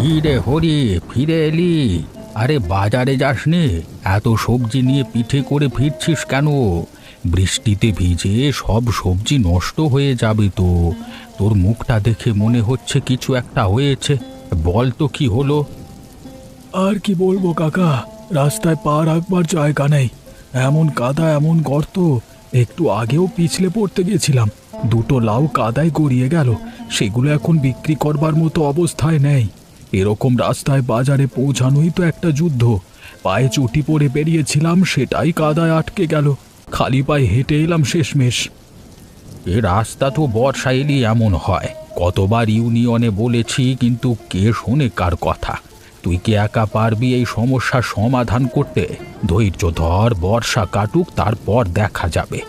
কি রে হরি, ফিরে এলি? আরে বাজারে যাসনি? এত সবজি নিয়ে পিঠে করে ফিরছিস কেন? বৃষ্টিতে ভিজে সব সবজি নষ্ট হয়ে যাবে তো। তোর মুখটা দেখে মনে হচ্ছে কিছু একটা হয়েছে। বল তো কি হলো? আর কি বলবো কাকা, রাস্তায় পা রাখবার জায়গা নেই। এমন কাদা, এমন গর্ত। একটু আগেও পিছলে পড়তে গেছিলাম, দুটো লাউ কাদায় গড়িয়ে গেল। সেগুলো এখন বিক্রি করবার মতো অবস্থায় নেই। এরকম রাস্তায় বাজারে পৌঁছানোই তো একটা যুদ্ধ। পায়ে চটি পরে বেরিয়েছিলাম, সেটাই কাদায় আটকে গেল। খালি পায়ে হেঁটে এলাম শেষমেশ। এ রাস্তা তো বর্ষা এলি এমন হয়। কতবার ইউনিয়নে বলেছি, কিন্তু কে শোনে কার কথা? তুই কি একা পারবি এই সমস্যার সমাধান করতে? ধৈর্য ধর, বর্ষা কাটুক, তারপর দেখা যাবে।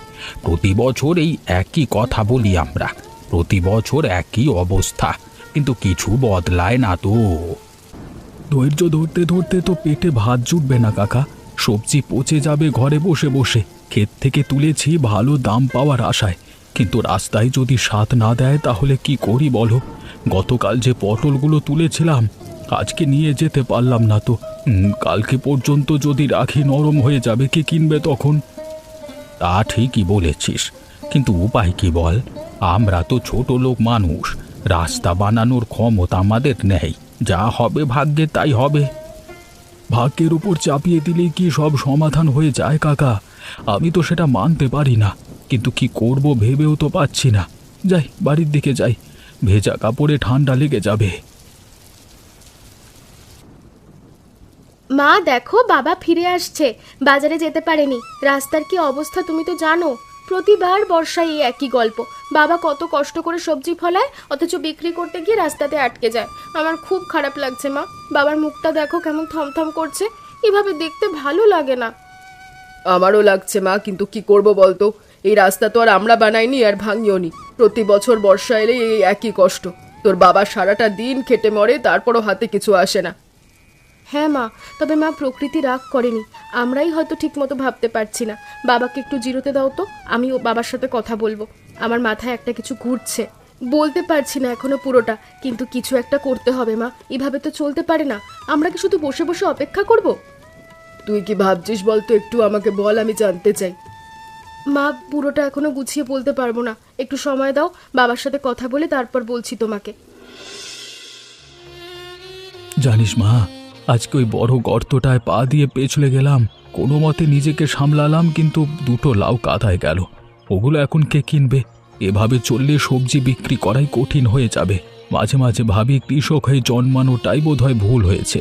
প্রতি বছর এই একই কথা বলি আমরা, প্রতি বছর একই অবস্থা, কিন্তু কিছু বদলায় না তো। ধৈর্য ধরতে ধরতে তো পেটে ভাত জুটবে না কাকা। সবজি পচে যাবে ঘরে বসে বসে। ক্ষেত থেকে তুলেছি ভালো দাম পাওয়ার আশায়, কিন্তু রাস্তায় যদি স্বাদ না দেয় তাহলে কি করি বলো? গতকাল যে পটলগুলো তুলেছিলাম, আজকে নিয়ে যেতে পারলাম না তো। কালকে পর্যন্ত যদি রাখি নরম হয়ে যাবে, কে কিনবে তখন? তা ঠিকই বলেছিস, কিন্তু উপায় কি বল? আমরা তো ছোট লোক মানুষ, রাস্তা বানানোর ক্ষমতা আমাদের নেই। যা হবে ভাগ্যে তাই হবে। ভাগ্যের উপর চাপিয়ে দিলেই কি সব সমাধান হয়ে যায় কাকা? আমি তো সেটা মানতে পারি না, কিন্তু কি করব ভেবেও তো পাচ্ছি না। যাই, বাড়ির দিকে যাই, ভেজা কাপড়ে ঠান্ডা লেগে যাবে। মা দেখো, বাবা ফিরে আসছে। বাজারে যেতে পারেনি। রাস্তার কি অবস্থা তুমি তো জানো। প্রতিবার বর্ষায় এই একই গল্প। বাবা কত কষ্ট করে সবজি ফলায়, অথচ বিক্রি করতে গিয়ে রাস্তাতে আটকে যায়। আমার খুব খারাপ লাগছে মা। বাবার মুখটা দেখো কেমন থমথম করছে। এভাবে দেখতে ভালো লাগে না। আমারও লাগছে মা, কিন্তু কি করব বলতো? এই রাস্তা তো আর আমরা বানাইনি আর ভাঙিও নি। প্রতি বছর বর্ষা এলে এই একই কষ্ট। তোর বাবা সারাটা দিন খেটে মরে, তারপরও হাতে কিছু আসে না। হ্যাঁ মা, তবে মা প্রকৃতি রাগ করেনি। আমরাই হয়তো ঠিক মতো ভাবতে পারছি না। বাবাকে একটু জিরোতে দাও তো, আমি বাবার সাথে কথা বলবো। আমার মাথায় একটা কিছু ঘুরছে। বলতে পারছি না এখনো পুরোটা, কিন্তু কিছু একটা করতে হবে মা। এভাবে তো চলতে পারে না। আমরা কি শুধু বসে বসে অপেক্ষা করব? তুই কি ভাবছিস বলতো? একটু আমাকে বল, আমি জানতে চাই। মা, পুরোটা এখনো গুছিয়ে বলতে পারবো না। একটু সময় দাও, বাবার সাথে কথা বলে তারপর বলছি তোমাকে। জানিস মা, আজকে ওই বড় গর্তটায় পা দিয়ে পেছলে গেলাম। কোনো মতে নিজেকে সামলালাম, কিন্তু দুটো লাউ কাদায় গেল। ওগুলো এখন কে কিনবে? এভাবে চললে সবজি বিক্রি করাই কঠিন হয়ে যাবে। মাঝে মাঝে ভাবি, কৃষক হয়ে জন্মানোটাই বোধহয় ভুল হয়েছে।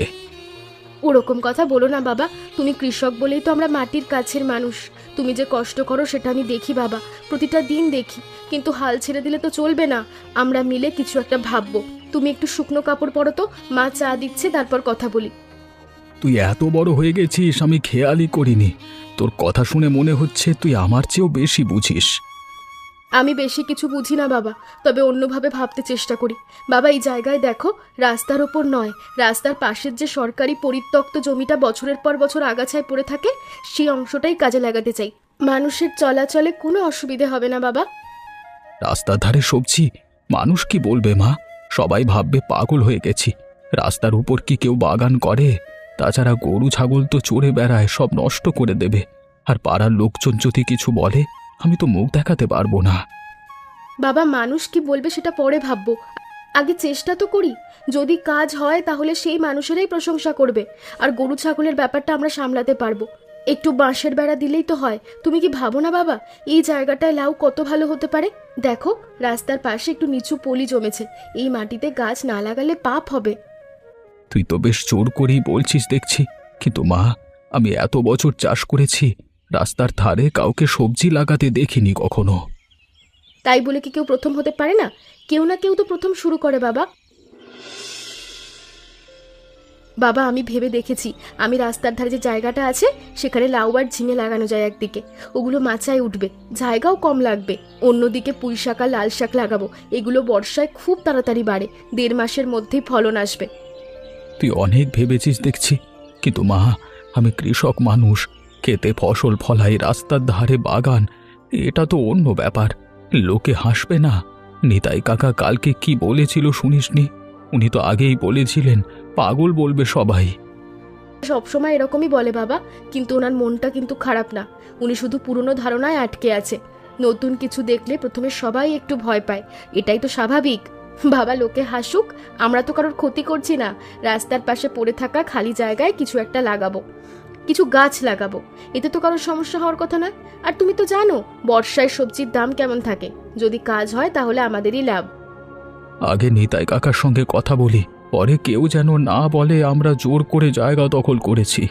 ওরকম কথা বলো না বাবা। তুমি কৃষক বলেই তো আমরা মাটির কাছের মানুষ। তুমি যে কষ্ট করো সেটা আমি দেখি বাবা, প্রতিটা দিন দেখি। কিন্তু হাল ছেড়ে দিলে তো চলবে না। আমরা মিলে কিছু একটা ভাববো। তুমি একটু শুকনো কাপড় পরো তো, মা চা দিচ্ছে, তারপর কথা বলি। তুই এত বড় হয়ে গেছিস, আমি খেয়ালই করিনি। তোর কথা শুনে মনে হচ্ছে তুই আমার চেয়েও বেশি বুঝিস। আমি বেশি কিছু বুঝি না বাবা, তবে অন্যভাবে ভাবতে চেষ্টা করি। বাবা, এই জায়গায় দেখো, রাস্তার ওপর নয়, রাস্তার পাশের যে সরকারি পরিত্যক্ত জমিটা বছরের পর বছর আগাছায় পড়ে থাকে, সেই অংশটাই কাজে লাগাতে চাই। মানুষের চলাচলে কোনো অসুবিধে হবে না বাবা। রাস্তার ধারে সবজি, মানুষ কি বলবে মা? সবাই ভাববে পাগল হয়ে গেছি। রাস্তার উপর কি কেউ বাগান করে? তাছাড়া গরু ছাগল তো চড়ে বেড়ায়, সব নষ্ট করে দেবে। আর পাড়ার লোকজন যদি কিছু বলে, আমি তো মুখ দেখাতে পারবো না। বাবা, মানুষ কি বলবে সেটা পরে ভাববো। আগে চেষ্টা তো করি। যদি কাজ হয় তাহলে সেই মানুষেরাই প্রশংসা করবে। আর গরু ছাগলের ব্যাপারটা আমরা সামলাতে পারবো। একটু বাঁশের বেড়া দিলেই তো হয়। তুমি কি ভাবো না বাবা, এই জায়গাটায় লাউ কত ভালো হতে পারে? দেখো, রাস্তার পাশে একটু নিচু পলি জমেছে। এই মাটিতে গাছ না লাগালে পাপ হবে। তুই তো বেশ জোর করেই বলছিস দেখছি, কিন্তু মা, আমি এত বছর চাষ করেছি, রাস্তার ধারে কাউকে সবজি লাগাতে দেখিনি কখনো। তাই বলে কি কেউ প্রথম হতে পারে না? কেউ না কেউ তো প্রথম শুরু করে বাবা। বাবা, আমি ভেবে দেখেছি, আমি রাস্তার ধারে যে জায়গাটা আছে সেখানে লাউ আর ঝিঙে লাগানো যায় একদিকে। ওগুলো মাচায় উঠবে, জায়গাও কম লাগবে। অন্যদিকে পুঁই শাক আর লাল শাক লাগাবো। এগুলো বর্ষায় খুব তাড়াতাড়ি বাড়ে, 1.5 মাসের মধ্যেই ফলন আসবে। তুই অনেক ভেবেছিস দেখছি, কিন্তু মা, আমি কৃষক মানুষ, খেতে ফসল ফলাই, রাস্তার ধারে বাগান, এটা তো অন্য ব্যাপার। লোকে হাসবে না? নিতাই কাকা কালকে কি বলেছিল শুনিসনি? উনি তো আগেই বলেছিলেন পাগল বলবে সবাই। সবসময় এরকমই বলে বাবা, কিন্তু ওনার মনটা কিন্তু খারাপ না। উনি শুধু পুরনো ধারণায় আটকে আছে। নতুন কিছু দেখলে প্রথমে সবাই একটু ভয় পায়, এটাই তো স্বাভাবিক। বাবা, লোকে হাসুক, আমরা তো কারোর ক্ষতি করছি না। রাস্তার পাশে পড়ে থাকা খালি জায়গায় কিছু একটা লাগাবো, কিছু গাছ লাগাবো, এতে তো কারোর সমস্যা হওয়ার কথা নয়। আর তুমি তো জানো বর্ষায় সবজির দাম কেমন থাকে। যদি কাজ হয় তাহলে আমাদেরই লাভ। আগে নিতাই কাকার সঙ্গে কথা বলি, পরে কেউ যেন না বলে আমরা জোর করে জায়গা দখল করেছি।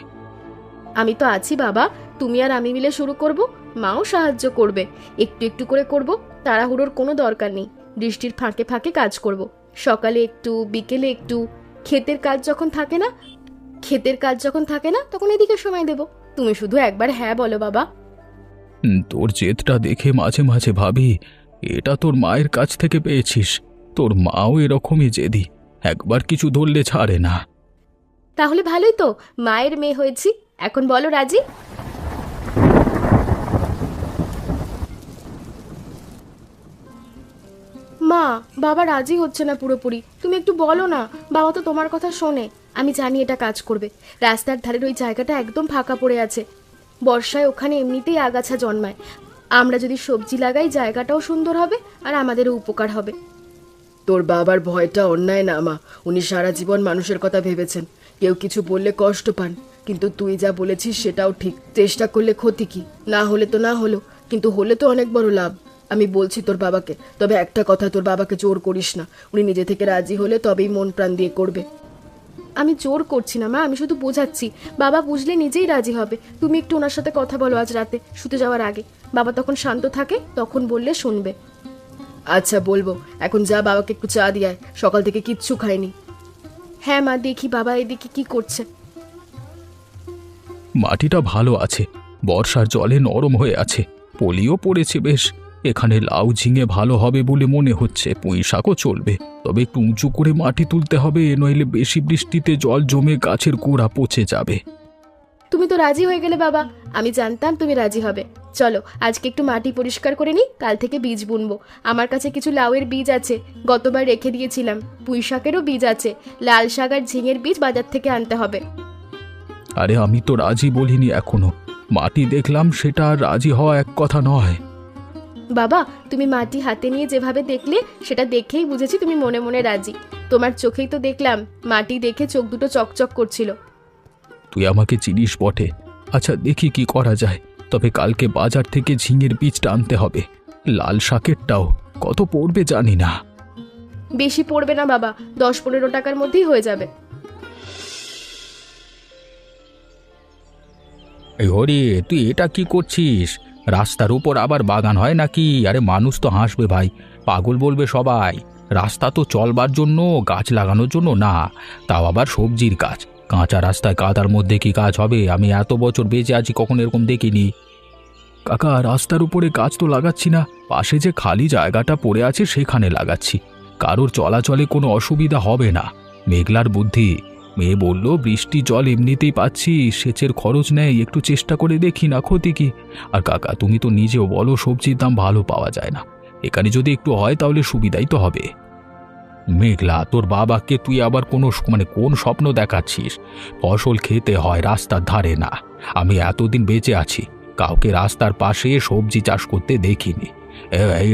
আমি তো আছি বাবা, তুমি আর আমি মিলে শুরু করব, মাও সাহায্য করবে। একটু একটু করে করব, তাড়াহুড়োর কোনো দরকার নেই। বৃষ্টির ফাঁকে ফাঁকে কাজ করব, সকালে একটু, বিকেলে একটু। ক্ষেতের কাজ যখন থাকে না তখন এদিকে সময় দেব। তুমি শুধু একবার হ্যাঁ বলো বাবা। তোর জেদটা দেখে মাঝে মাঝে ভাবি, এটা তোর মায়ের কাছ থেকে পেয়েছিস। তোর মাও এরকমই জেদি, একবার কিছু ধরলে ছাড়ে না। তাহলে ভালোই তো, মায়ের মেয়ে হয়েছি। এখন বলো রাজি? মা, বাবা রাজি হচ্ছে না পুরোপুরি। তুমি একটু বলো না, বাবা তো তোমার কথা শোনে। আমি জানি এটা কাজ করবে। রাস্তার ধারের ওই জায়গাটা একদম ফাঁকা পড়ে আছে। বর্ষায় ওখানে এমনিতেই আগাছা জন্মায়। আমরা যদি সবজি লাগাই জায়গাটাও সুন্দর হবে আর আমাদেরও উপকার হবে। তোর বাবার ভয়টা অন্যায় না মা। উনি সারা জীবন মানুষের কথা ভেবেছেন। কেউ কিছু বললে কষ্ট পান, কিন্তু তুই যা বলেছিস সেটাও ঠিক। চেষ্টা করলে ক্ষতি কি? না হলে তো না হলো, কিন্তু হলে তো অনেক বড় লাভ। আমি বলছি তোর বাবাকে, তবে একটা কথা, তোর বাবাকে জোর করিস না। উনি নিজে থেকে রাজি হলে তবেই মন প্রাণ দিয়ে করবে। আমি জোর করছি না মা, আমি শুধু বোঝাচ্ছি। বাবা বুঝলে নিজেই রাজি হবে। তুমি একটু ওনার সাথে কথা বলো আজ রাতে শুতে যাওয়ার আগে। বাবা তখন শান্ত থাকে, তখন বললে শুনবে। আচ্ছা বলবো। এখন যা, বাবাকে একটু চা দিয়ে আয়, সকাল থেকে কিচ্ছু খায়নি। হ্যাঁ মা, দেখি বাবা এদিকে কি করছে। মাটিটা ভালো আছে, বর্ষার জলে নরম হয়ে আছে, পলিও পড়েছে বেশ। এখানে লাউ ঝিঙে ভালো হবে বলে মনে হচ্ছে। পুঁই শাকও চলবে, তবে একটু উঁচু করে মাটি তুলতে হবে, নইলে বেশি বৃষ্টিতে জল জমে গাছের গোড়া পচে যাবে। তুমি তো রাজি হয়ে গেলে বাবা, আমি জানতাম তুমি রাজি হবে। চলো আজকে একটু মাটি পরিষ্কার করে নিই, কাল থেকে বীজ বুনবো। আমার কাছে কিছু লাউয়ের বীজ আছে, গতবার রেখে দিয়েছিলাম। পুঁই শাকেরও বীজ আছে, লাল শাক আর ঝিঙের বীজ বাজার থেকে আনতে হবে। আরে আমি তো রাজি বলিনি এখনো। মাটি দেখলাম, সেটা আর রাজি হওয়া এক কথা নয়। বাবা, তুমি মাটি হাতে নিয়ে যেভাবে দেখলে, সেটা দেখেই বুঝেছি তুমি মনে মনে রাজি। তোমার চোখেই তো দেখলাম, মাটি দেখে চোখ দুটো চকচক করছিল। তুই আমাকে চিনিস বটে। আচ্ছা দেখি কি করা যায়। তবে কালকে বাজার থেকে ঝিঙের বীজটা আনতে হবে। লাল শাকেরটাও কত পড়বে জানি না। বেশি পড়বে না বাবা, 10-15 টাকার মধ্যেই হয়ে যাবে। এই হরি, তুই এটা কি করছিস? রাস্তার উপর আবার বাগান হয় নাকি? আরে মানুষ তো হাসবে ভাই, পাগল বলবে সবাই। রাস্তা তো চলবার জন্য, গাছ লাগানোর জন্য না। তাও আবার সবজির গাছ। কাঁচা রাস্তায় কাদার মধ্যে কি কাজ হবে? আমি এত বছর বেঁচে আছি, কখনো এরকম দেখিনি। কাকা, রাস্তার উপরে গাছ তো লাগাচ্ছি না, পাশে যে খালি জায়গাটা পড়ে আছে সেখানে লাগাচ্ছি। কারোর চলাচলে কোনো অসুবিধা হবে না। মেঘলার বুদ্ধি। মেয়ে বলল বৃষ্টি জল এমনিতেই পাচ্ছি, সেচের খরচ নেই, একটু চেষ্টা করে দেখি না, ক্ষতি কি? আর কাকা তুমি তো নিজেও বলো সবজির দাম ভালো পাওয়া যায় না। এখানে যদি একটু হয় তাহলে সুবিধাই তো হবে। মেঘলা, তোর বাবাকে তুই আবার কোন স্বপ্ন দেখাচ্ছিস? ফসল খেতে হয় রাস্তার ধারে না। আমি এতদিন বেঁচে আছি, কাউকে রাস্তার পাশে সবজি চাষ করতে দেখিনি।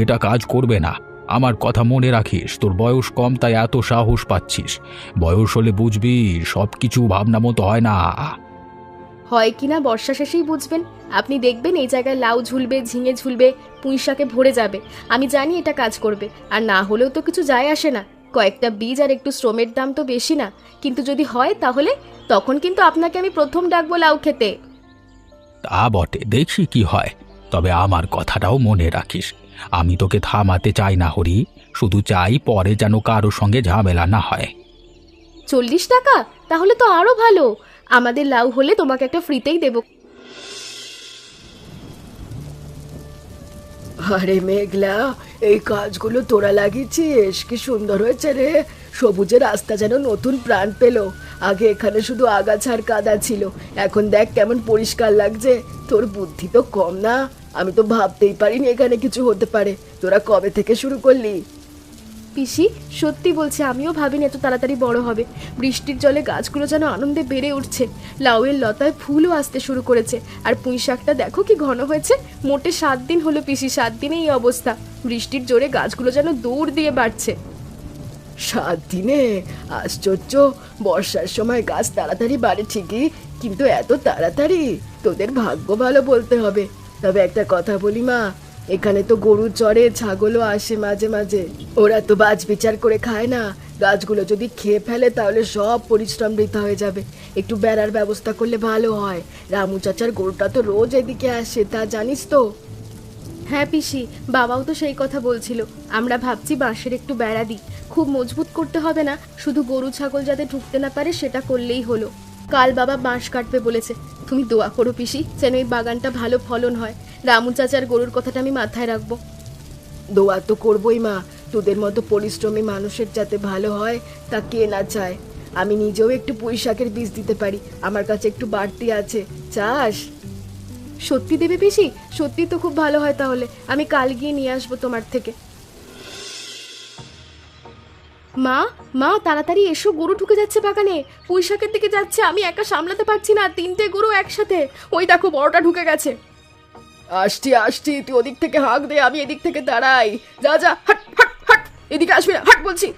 এটা কাজ করবে না। আমার কথা মনে রাখিস, তোর বয়স কম তাই এত সাহস পাচ্ছিস। বয়স হলে বুঝবি সব কিছু ভাবনা মতো হয় না। হয় কিনা বর্ষা শেষেই বুঝবেন। আপনি দেখবেন এই জায়গায় লাউ ঝুলবে, ঝিঙে ঝুলবে, পুঁই শাকে ভরে যাবে। আমি জানি এটা কাজ করবে। আর না হলেও তো কিছু যায় আসে না, কয়েকটা বীজ আর একটু শ্রমের দাম তো বেশি না। কিন্তু যদি হয় তাহলে তখন কিন্তু আপনাকে আমি প্রথম ডাকবো লাউ খেতে। তা বটে, দেখি কি হয়। তবে আমার কথাটাও মনে রাখিস, আমি তোকে থামাতে চাই না হরি। শুধু চাই পরে যেন কারোর সঙ্গে ঝামেলা না হয়। 40 টাকা? তাহলে তো আরো ভালো। আমাদের লাউ হলে তোমাকে একটা ফ্রিতেই দেবো। আরে মেঘলা, এই কাজগুলো তোরা লাগিয়েছিস? কি সুন্দর হয়েছে রে। সবুজের রাস্তা যেন নতুন প্রাণ পেল। আগে এখানে শুধু আগাছার কাদা ছিল, এখন দেখ কেমন পরিষ্কার লাগছে। তোর বুদ্ধি তো কম না। আমি তো ভাবতেই পারিনি এখানে কিছু হতে পারে। তোরা কবে থেকে শুরু করলি? পিসি, সত্যি বলছি, আমিও ভাবিনি এত তাড়াতাড়ি বড় হবে। বৃষ্টির জলে গাছগুলো যেন আনন্দে বেড়ে উঠছে। লাউয়ের লতায় ফুলও আসতে শুরু করেছে। আর পুঁই শাকটা দেখো কি ঘন হয়েছে। মোটে 7 দিন হলো পিসি, 7 দিনে এই অবস্থা। বৃষ্টির জোরে গাছগুলো যেন দৌড় দিয়ে বাড়ছে। 7 দিনে? আশ্চর্য! বর্ষার সময় গাছ তাড়াতাড়ি বাড়ে ঠিকই, কিন্তু এত তাড়াতাড়ি? তোদের ভাগ্য ভালো বলতে হবে। তবে একটা কথা বলি মা, এখানে তো গরু চড়ে, ছাগলও আসে মাঝে মাঝে। ওরা তো বাজ বিচার করে খায় না। গাছগুলো যদি খেয়ে ফেলে তাহলে সব পরিশ্রম বৃথা হয়ে যাবে। একটু বেড়ার ব্যবস্থা করলে ভালো হয়। রামু চাচার গরুটা তো রোজ এদিকে আসে, তা জানিস তো? হ্যাঁ পিসি, বাবাও তো সেই কথা বলছিল। আমরা ভাবছি বাঁশের একটু বেড়া দিই। খুব মজবুত করতে হবে না, শুধু গরু ছাগল যাতে ঢুকতে না পারে সেটা করলেই হলো। কাল বাবা বাঁশ কাটবে বলেছে। তুমি দোয়া করো পিসি, যেন এই বাগানটা ভালো ফলন হয়। রামু চাচার গরুর কথাটা আমি মাথায় রাখবো। দোয়া তো করবোই মা। তোদের মতো পরিশ্রমী মানুষের যাতে ভালো হয় তা কে না চায়। আমি নিজেও একটু পুঁই শাকের বীজ দিতে পারি, আমার কাছে একটু বাড়তি আছে। চাস? সত্যি দেবে পিসি? সত্যি তো খুব ভালো হয় তাহলে। আমি কাল গিয়ে নিয়ে আসবো তোমার থেকে। মা, মা তাড়াতাড়ি এসো, গরু ঢুকে যাচ্ছে বাগানে। পুঁই শাকের দিকে যাচ্ছে, আমি একা সামলাতে পারছি না। 3টে গরু একসাথে। ওই দেখো বড়টা ঢুকে গেছে। আসছি আসছি, তুই ওদিক থেকে হাঁক দে, আমি এদিক থেকে দাঁড়াই। যা যা, হাট হাট হাট, এদিকে আসবি না, হাট বলছি।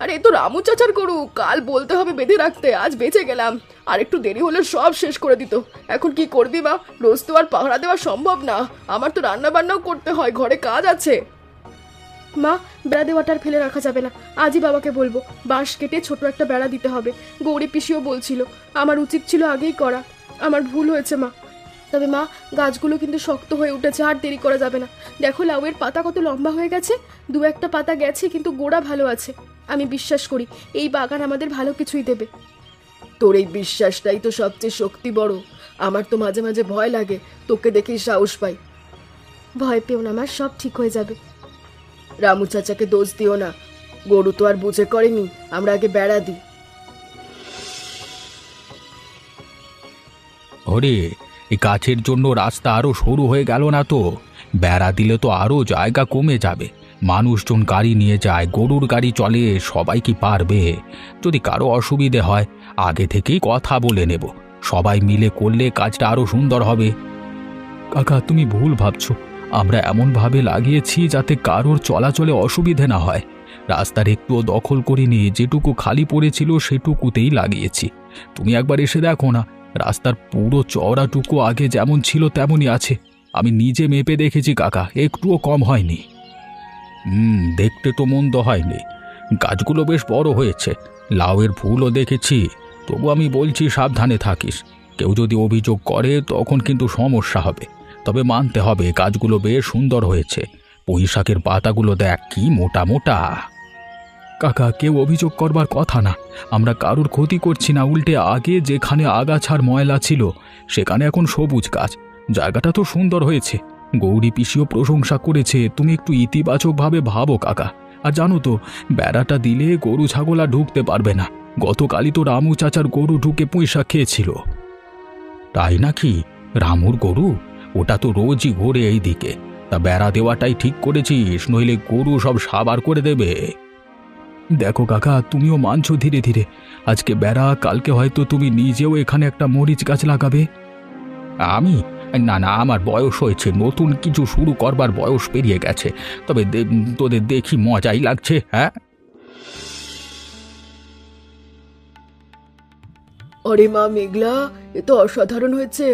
আরে এ তো রামু চাচার গরু, কাল বলতে হবে বেঁধে রাখতে, আজ বেঁচে গেলাম। আর একটু দেরি হলে সব শেষ করে দিত। এখন কি করবি মা? রোজ তো আর পাহারা দেওয়া সম্ভব না। আমার তো রান্না বান্নাও করতে হয়, ঘরে কাজ আছে। মা, বেড়া দেওয়াটা আর ফেলে রাখা যাবে না। আজই বাবাকে বলবো, বাঁশ কেটে ছোট একটা বেড়া দিতে হবে। গৌরী পিসিও বলছিল, আমার উচিত ছিল আগেই করা। আমার ভুল হয়েছে মা। তবে মা, গাছগুলো কিন্তু শক্ত হয়ে উঠেছে, আর দেরি করা যাবে না। দেখো লাউয়ের পাতা কত লম্বা হয়ে গেছে। 2-1টা পাতা গেছে, কিন্তু গোড়া ভালো আছে। আমি বিশ্বাস করি এই বাগান আমাদের ভালো কিছুই দেবে। তোর এই বিশ্বাসটাই তো সবচেয়ে শক্তি বড়। আমার তো মাঝে মাঝে ভয় লাগে, তোকে দেখেই সাহস পাই। ভয় পেও না মা, সব ঠিক হয়ে যাবে। রামু চাচাকে দোষ দিও না, গরু তো আর বুঝে করেনি। আমরা আগে বেড়া দিই। ওরে, এই গাছের জন্য রাস্তা আরো সরু হয়ে গেল না তো? বেড়া দিলে তো আরো জায়গা কমে যাবে। মানুষজন গাড়ি নিয়ে যায়, গরুর গাড়ি চলে, সবাই কি পারবে? যদি কারো অসুবিধে হয় আগে থেকেই কথা বলে নেব। সবাই মিলে করলে কাজটা আরো সুন্দর হবে। কাকা, তুমি ভুল ভাবছো। আমরা এমনভাবে লাগিয়েছি যাতে কারোর চলাচলে অসুবিধে না হয়। রাস্তার একটুও দখল করিনি, যেটুকু খালি পড়েছিল সেটুকুতেই লাগিয়েছি। তুমি একবার এসে দেখো না, রাস্তার পুরো চওড়াটুকু আগে যেমন ছিল তেমনই আছে। আমি নিজে মেপে দেখেছি কাকা, একটুও কম হয়নি। দেখতে তো মন্দ হয়নি। গাছগুলো বেশ বড় হয়েছে, লাউয়ের ফুলও দেখেছি। তবু আমি বলছি সাবধানে থাকিস। কেউ যদি অভিযোগ করে তখন কিন্তু সমস্যা হবে। তবে মানতে হবে গাছগুলো বেশ সুন্দর হয়েছে। পুঁই শাকের পাতাগুলো দেখ কি মোটা মোটা। কাকা, কেউ অভিযোগ করবার কথা না। আমরা কারোর ক্ষতি করছি না, উল্টে আগে যেখানে আগাছার ময়লা ছিল সেখানে এখন সবুজ গাছ। জায়গাটা তো সুন্দর হয়েছে। গৌরী পিসিও প্রশংসা করেছে। তুমি একটু ইতিবাচকভাবে ভাবো কাকা। আর জানো তো, বেড়াটা দিলে গরু ছাগল আর ঢুকতে পারবে না। গতকালই তো রামু চাচার গরু ঢুকে পুঁই শাক খেয়েছিল। তাই নাকি? রামুর গরু? ওটা তো রোজই ঘোরে এই দিকে। তা বেড়া দেওয়াটাই ঠিক করেছিস, নইলে গরু সব সাবার করে দেবে। দেখো কাকা, তুমিও মানছো ধীরে ধীরে। আজকে বেড়া, কালকে হয়তো তুমি নিজেও এখানে একটা মরিচ গাছ লাগাবে। আমি? না না, আমার বয়স হয়েছে, নতুন কিছু শুরু করবার বয়স পেরিয়ে গেছে। তবে তোদের দেখি মজাই লাগছে। হ্যাঁ, আরে মা মেঘলা, এ তো অসাধারণ হয়েছে।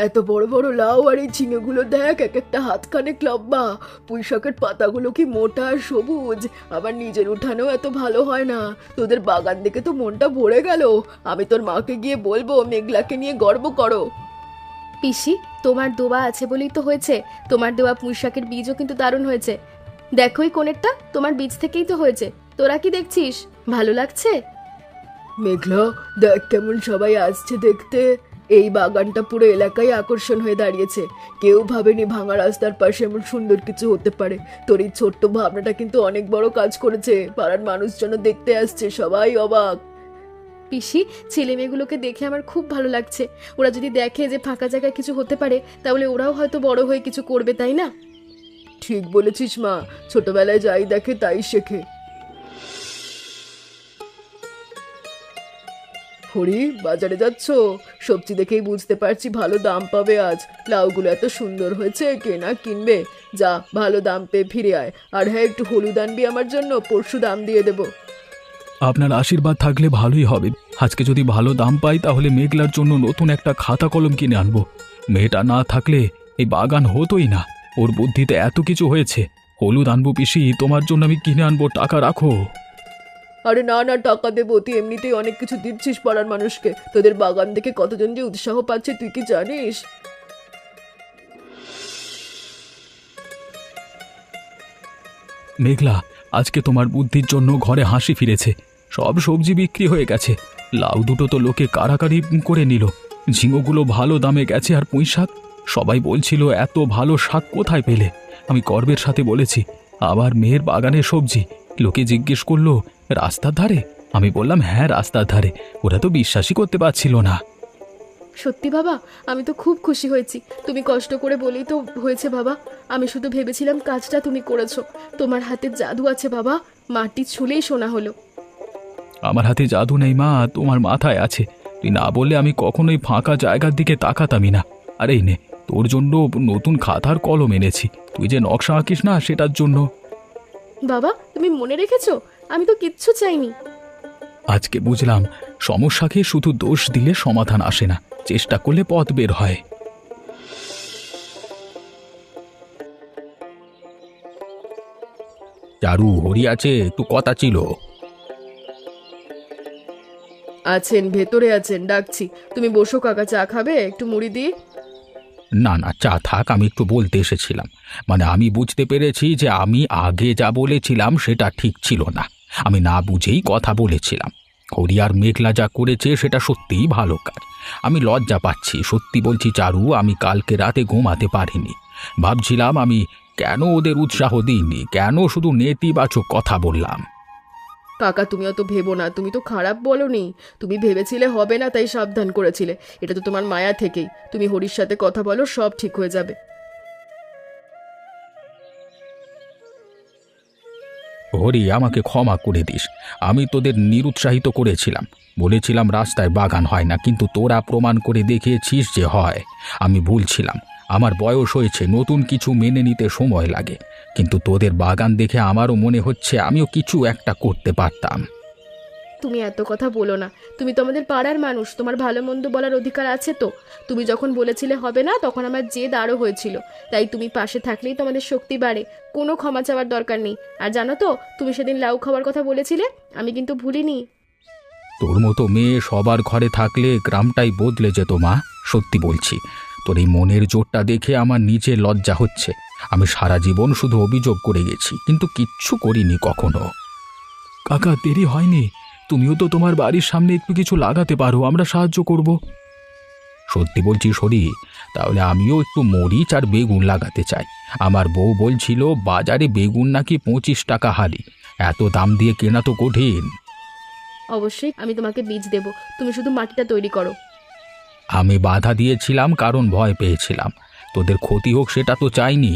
এত বড় বড় লাউ, আর এই ঝিঙেগুলো দেখ, এক একটা হাতখানেক লম্বা। পুঁই শাকের পাতাগুলো কি মোটা আর সবুজ। আবার নিজের উঠানেও এত ভালো হয় না। তোদের বাগান দেখে তো মনটা ভরে গেল। আমি তোর মাকে গিয়ে বলবো মেঘলাকে নিয়ে গর্ব করো। পিসি, তোমার দোয়া আছে বলেই তো হয়েছে। তোমার দেওয়া পুঁই শাকের বীজও কিন্তু দারুণ হয়েছে। দেখো এই কোণেরটা, তোমার বীজ থেকেই তো হয়েছে। তোরা কি দেখছিস? ভালো লাগছে? মেঘলা, দেখ কেমন সবাই আসছে দেখতে। এই বাগানটা পুরো এলাকায় আকর্ষণ হয়ে দাঁড়িয়েছে। কেউ ভাবেনি ভাঙা রাস্তার পাশে এমন সুন্দর কিছু হতে পারে। তোর এই ছোট্ট ভাবনাটা কিন্তু অনেক বড় কাজ করেছে। পাড়ার মানুষজন দেখতে আসছে, সবাই অবাক। পিসি, ছেলে মেয়েগুলোকে দেখে আমার খুব ভালো লাগছে। ওরা যদি দেখে যে ফাঁকা জায়গায় কিছু হতে পারে, তাহলে ওরাও হয়তো বড় হয়ে কিছু করবে, তাই না? ঠিক বলেছিস মা, ছোটবেলায় যাই দেখে তাই শেখে। হরি, বাজারে যাচ্ছ? সবজি দেখেই বুঝতে পারছি ভালো দাম পাবে আজ। লাউগুলো এত সুন্দর হয়েছে, কে না কিনবে। যা, ভালো দাম পেয়ে ফিরে আয়। আর হ্যাঁ, একটু হলুদ আনবি আমার জন্য, পরশু দাম দিয়ে দেবো। আপনার আশীর্বাদ থাকলে ভালোই হবে। আজকে যদি ভালো দাম পাই তাহলে মেঘলার জন্য নতুন একটা খাতা কলম কিনে আনবো। মেয়েটা না থাকলে এই বাগান হতোই না। ওর বুদ্ধিতে এত কিছু হয়েছে। হলুদ আনবো পিসি, তোমার জন্য আমি কিনে আনবো, টাকা রাখো। আরে না না, টাকা দেবো। তুই এমনিতেই অনেক কিছু দিচ্ছিস পাড়ার মানুষকে। তোদের বাগান দেখে কতজন যে উৎসাহ পাচ্ছে তুই কি জানিস? মেঘলা, আজকে তোমার বুদ্ধির জন্য ঘরে হাসি ফিরেছে। সব সবজি বিক্রি হয়ে গেছে। লাউ দুটো তো লোকে কাড়াকাড়ি করে নিল। ঝিঙোগুলো ভালো দামে গেছে। আর পুঁই শাক, সবাই বলছিল এত ভালো শাক কোথায় পেলে। আমি গর্বের সাথে বলেছি আবার মেয়ের বাগানের সবজি। লোকে জিজ্ঞেস করলো রাস্তার ধারে। আমি বললাম হ্যাঁ, রাস্তার ধারে। ওরা তো বিশ্বাসই করতে পারছিল না। সত্যি বাবা, আমি তো খুব খুশি হয়েছি। তুমি কষ্ট করে বলেই তো হয়েছে বাবা। আমি শুধু ভেবেছিলাম কাজটা তুমি করেছো। তোমার হাতে জাদু আছে বাবা, মাটি ছুলেই সোনা হলো। আমার হাতে জাদু নেই মা, তোমার মাথায় আছে। তুই না বললে আমি কখনোই ফাঁকা জায়গার দিকে তাকাতামই না। আর এই নে, তোর জন্য নতুন খাতার কলম এনেছি। তুই যে নকশা আঁকিস না, সেটার জন্য। বাবা, তুমি মনে রেখেছো? আমি তো কিচ্ছু চাইনি। আজকে বুঝলাম সমস্যাকে শুধু দোষ দিলে সমাধান আসে না, চেষ্টা করলে পথ বের হয়। চারু, হরি আছে? একটু কথা ছিল। আছেন, ভেতরে আছেন, ডাকছি। তুমি বসো কাকা, চা খাবে? একটু মুড়ি দিই। না না, চা থাক, আমি একটু বলতে এসেছিলাম। মানে আমি বুঝতে পেরেছি যে আমি আগে যা বলেছিলাম সেটা ঠিক ছিল না। আমি না বুঝেই কথা বলেছিলাম। হরি আর মেঘলা যা করেছে সেটা সত্যিই ভালো কাজ। আমি লজ্জা পাচ্ছি, সত্যি বলছি চারু, আমি কালকে রাতে ঘুমাতে পারিনি। ভাবছিলাম আমি কেন ওদের উৎসাহ দিইনি, কেন শুধু নেতিবাচক কথা বললাম। কাকা, তুমি অত ভেবো না। তুমি তো খারাপ বলোনি। তুমি ভেবেছিলে হবে না, তাই সাবধান করেছিলে। এটা তো তোমার মায়া থেকেই। তুমি হরির সাথে কথা বলো, সব ঠিক হয়ে যাবে। হরি, আমাকে ক্ষমা করে দিস। আমি তোদের নিরুৎসাহিত করেছিলাম, বলেছিলাম রাস্তায় বাগান হয় না, কিন্তু তোরা প্রমাণ করে দেখিয়েছিস যে হয়। আমি ভুল ছিলাম। আমার বয়স হয়েছে, নতুন কিছু মেনে নিতে সময় লাগে। কিন্তু তোদের বাগান দেখে আমারও মনে হচ্ছে আমিও কিছু একটা করতে পারতাম। তুমি এত কথা বলো না। তুমি তো আমাদের পাড়ার মানুষ, তোমার ভালো মন্দ বলার অধিকার আছে তো। তুমি যখন বলেছিলে হবে না, তখন আমার জেদ আরও হয়েছিল। তাই তুমি পাশে থাকলেই তো আমাদের শক্তি বাড়ে। কোনো ক্ষমা চাওয়ার দরকার নেই। আর জানো তো, তুমি সেদিন লাউ খাওয়ার কথা বলেছিলে, আমি কিন্তু ভুলিনি। তোর মতো মেয়ে সবার ঘরে থাকলে গ্রামটাই বদলে যেত মা, সত্যি বলছি। তোর এই মনের জোরটা দেখে আমার নিজে লজ্জা হচ্ছে। আমি সারা জীবন শুধু অভিযোগ করে গেছি, কিন্তু কিচ্ছু করিনি কখনো। কাকা, দেরি হয়নি। তুমিও তো তোমার বাড়ির সামনে একটু কিছু লাগাতে পারো, আমরা সাহায্য করব। সত্যি বলছি শরী, তাহলে আমিও একটু মরিচ আর বেগুন লাগাতে চাই। আমার বউ বলছিল বাজারে বেগুন নাকি 25 টাকা হালি। এত দাম দিয়ে কেনা তো কঠিন। অবশ্যই আমি তোমাকে বীজ দেব, তুমি শুধু মাটিটা তৈরি করো। আমি বাধা দিয়েছিলাম কারণ ভয় পেয়েছিলাম তোদের ক্ষতি হোক, সেটা তো চাইনি।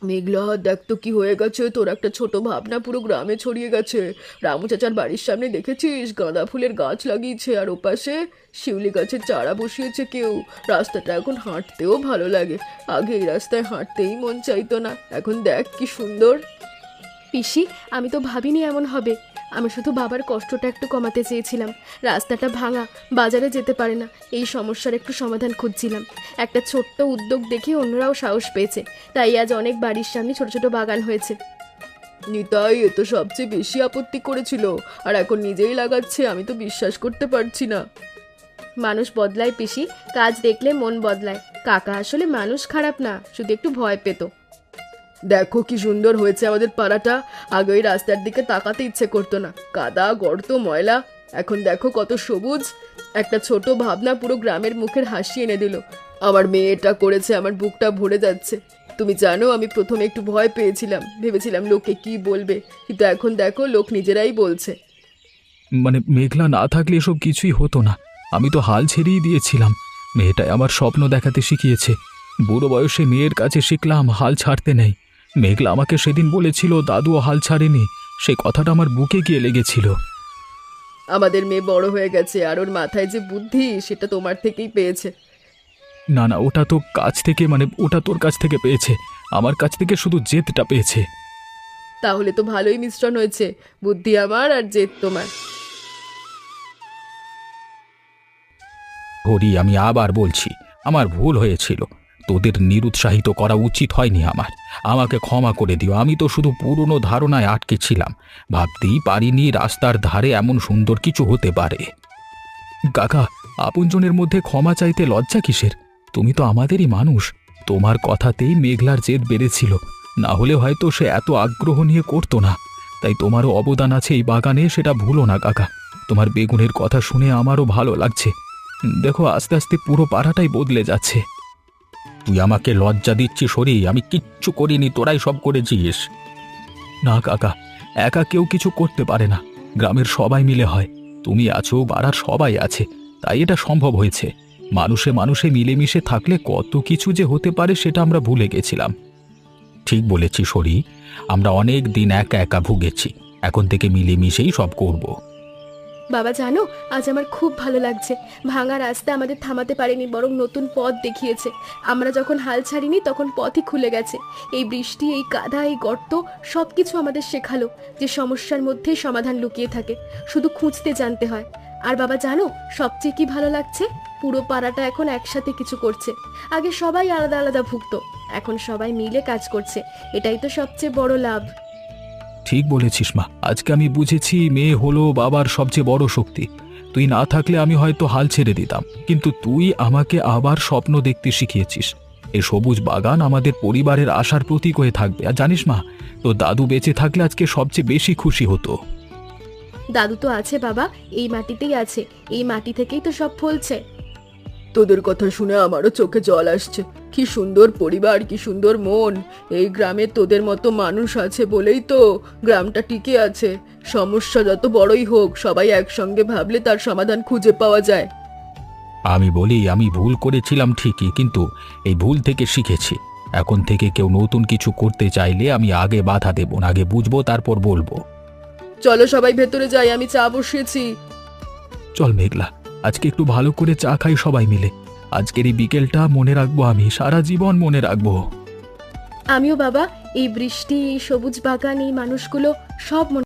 মেঘলা, দেখ তো কি হয়ে গেছে। তোর একটা ছোট ভাবনা পুরো গ্রামে ছড়িয়ে গেছে। রামু চাচার বাড়ির সামনে দেখেছিস গাঁদা ফুলের গাছ লাগিয়েছে, আর ওপাশে শিউলি গাছের চারা বসিয়েছে কেউ। রাস্তাটা এখন হাঁটতেও ভালো লাগে। আগে এই রাস্তায় হাঁটতেই মন চাইতো না, এখন দেখ কি সুন্দর। পিসি, আমি তো ভাবিনি এমন হবে। আমি শুধু বাবার কষ্টটা একটু কমাতে চেয়েছিলাম। রাস্তাটা ভাঙা, বাজারে যেতে পারে না, এই সমস্যার একটু সমাধান খুঁজছিলাম। একটা ছোট্ট উদ্যোগ দেখে অন্যরাও সাহস পেয়েছে, তাই আজ অনেক বাড়ির সামনে ছোট ছোট বাগান হয়েছে। নিতাই এ তো সবচেয়ে বেশি আপত্তি করেছিল, আর এখন নিজেই লাগাচ্ছে। আমি তো বিশ্বাস করতে পারছি না। মানুষ বদলায় পিসি, কাজ দেখলে মন বদলায়। কাকা আসলে মানুষ খারাপ না, শুধু একটু ভয় পেত। দেখো কি সুন্দর হয়েছে আমাদের পাড়াটা। আগে ওই রাস্তার দিকে তাকাতে ইচ্ছে করতো না, কাদা গর্ত ময়লা। এখন দেখো কত সবুজ। একটা ছোট ভাবনা পুরো গ্রামের মুখের হাসি এনে দিল। আমার মেয়েটা করেছে, আমার বুকটা ভরে যাচ্ছে। তুমি জানো আমি প্রথমে একটু ভয় পেয়েছিলাম, ভেবেছিলাম লোকে কি বলবে, কিন্তু এখন দেখো লোক নিজেরাই বলছে। মানে মেঘলা না থাকলে এসব কিছুই হতো না। আমি তো হাল ছেড়েই দিয়েছিলাম। মেয়েটাই আমার স্বপ্ন দেখাতে শিখিয়েছে। বুড়ো বয়সে মেয়ের কাছে শিখলাম হাল ছাড়তে নেই। মেঘলা আমাকে সেদিন বলেছিল দাদুও হাল ছাড়েনি। সেই কথাটা আমার বুকে গিয়ে লেগেছিল। আমাদের মেয়ে বড় হয়ে গেছে, আর ওর মাথায় যে বুদ্ধি সেটা তোমার থেকেই পেয়েছে। না না, ওটা তো কাছ থেকে, মানে ওটা তোর কাছ থেকে পেয়েছে। আমার কাছ থেকে শুধু জেদটা পেয়েছে। তাহলে তো ভালোই মিশ্রণ হয়েছে, বুদ্ধি আমার আর জেদ তোমার। হরি, আমি আবার বলছি, আমার ভুল হয়েছিল। তোদের নিরুৎসাহিত করা উচিত হয়নি আমার। আমাকে ক্ষমা করে দিও। আমি তো শুধু পুরনো ধারণায় আটকে ছিলাম। ভাবতেই পারিনি রাস্তার ধারে এমন সুন্দর কিছু হতে পারে। কাকা, আপনজনের মধ্যে ক্ষমা চাইতে লজ্জা কিসের? তুমি তো আমাদেরই মানুষ। তোমার কথাতেই মেঘলার জেদ বেড়েছিল, না হলে হয়তো সে এত আগ্রহ নিয়ে করতো না। তাই তোমারও অবদান আছে এই বাগানে, সেটা ভুলো না কাকা। তোমার বেগুনের কথা শুনে আমারও ভালো লাগছে। দেখো, আস্তে আস্তে পুরো পাড়াটাই বদলে যাচ্ছে। তুই আমাকে লজ্জা দিচ্ছিস হরি? আমি কিচ্ছু করিনি, তোরাই সব করেছিস। না কাকা, একা কেউ কিছু করতে পারে না। গ্রামের সবাই মিলে হয়। তুমি আছো, পাড়ার সবাই আছে, তাই এটা সম্ভব হয়েছে। মানুষে মানুষে মিলেমিশে থাকলে কত কিছু যে হতে পারে সেটা আমরা ভুলে গেছিলাম। ঠিক বলেছিস হরি, আমরা অনেক দিন একা একা ভুগেছি। এখন থেকে মিলেমিশেই সব করব। বাবা জানো, আজ আমার খুব ভালো লাগছে। ভাঙা রাস্তা আমাদের থামাতে পারেনি, বরং নতুন পথ দেখিয়েছে। আমরা যখন হাল ছাড়িনি তখন পথই খুলে গেছে। এই বৃষ্টি, এই কাদা, এই গর্ত সব কিছু আমাদের শেখালো যে সমস্যার মধ্যেই সমাধান লুকিয়ে থাকে, শুধু খুঁজতে জানতে হয়। আর বাবা জানো, সবচেয়ে কি ভালো লাগছে? পুরো পাড়াটা এখন একসাথে কিছু করছে। আগে সবাই আলাদা আলাদা ভুগতো, এখন সবাই মিলে কাজ করছে। এটাই তো সবচেয়ে বড় লাভ। ঠিক বলেছিস মা, আজকে আমি বুঝেছি মেয়ে হলো বাবার সবচেয়ে বড় শক্তি। তুই না থাকলে আমি হয়তো হাল ছেড়ে দিতাম, কিন্তু তুই আমাকে আবার স্বপ্ন দেখতে শিখিয়েছিস। এই সবুজ বাগান আমাদের পরিবারের আশার প্রতীক হয়ে থাকবে। আর জানিস মা, তো দাদু বেঁচে থাকলে আজকে সবচেয়ে বেশি খুশি হতো। দাদু তো আছে বাবা, এই মাটিতেই আছে, এই মাটি থেকেই তো সব ফলছে। তোদের কথা শুনে আমারও চোখে জল আসছে। কি সুন্দর পরিবার, কি সুন্দর মন। এই গ্রামে তোদের মতো মানুষ আছে বলেই তো গ্রামটা টিকে আছে। সমস্যা যত বড়ই হোক, সবাই একসঙ্গে ভাবলে তার সমাধান খুঁজে পাওয়া যায়। আমি বলি, আমি ভুল করেছিলাম ঠিকই, কিন্তু এই ভুল থেকে শিখেছি। এখন থেকে কেউ নতুন কিছু করতে চাইলে আমি আগে বাধা দেব না, আগে বুঝবো তারপর বলবো। চলো সবাই ভেতরে যাই, আমি চা বসিয়েছি। চল মেঘলা, আজকে একটু ভালো করে চা খাই সবাই মিলে। আজকের এই বিকেলটা মনে রাখবো, আমি সারা জীবন মনে রাখবো। আমিও বাবা, এই বৃষ্টি, এই সবুজ বাগান, এই মানুষগুলো সব মনে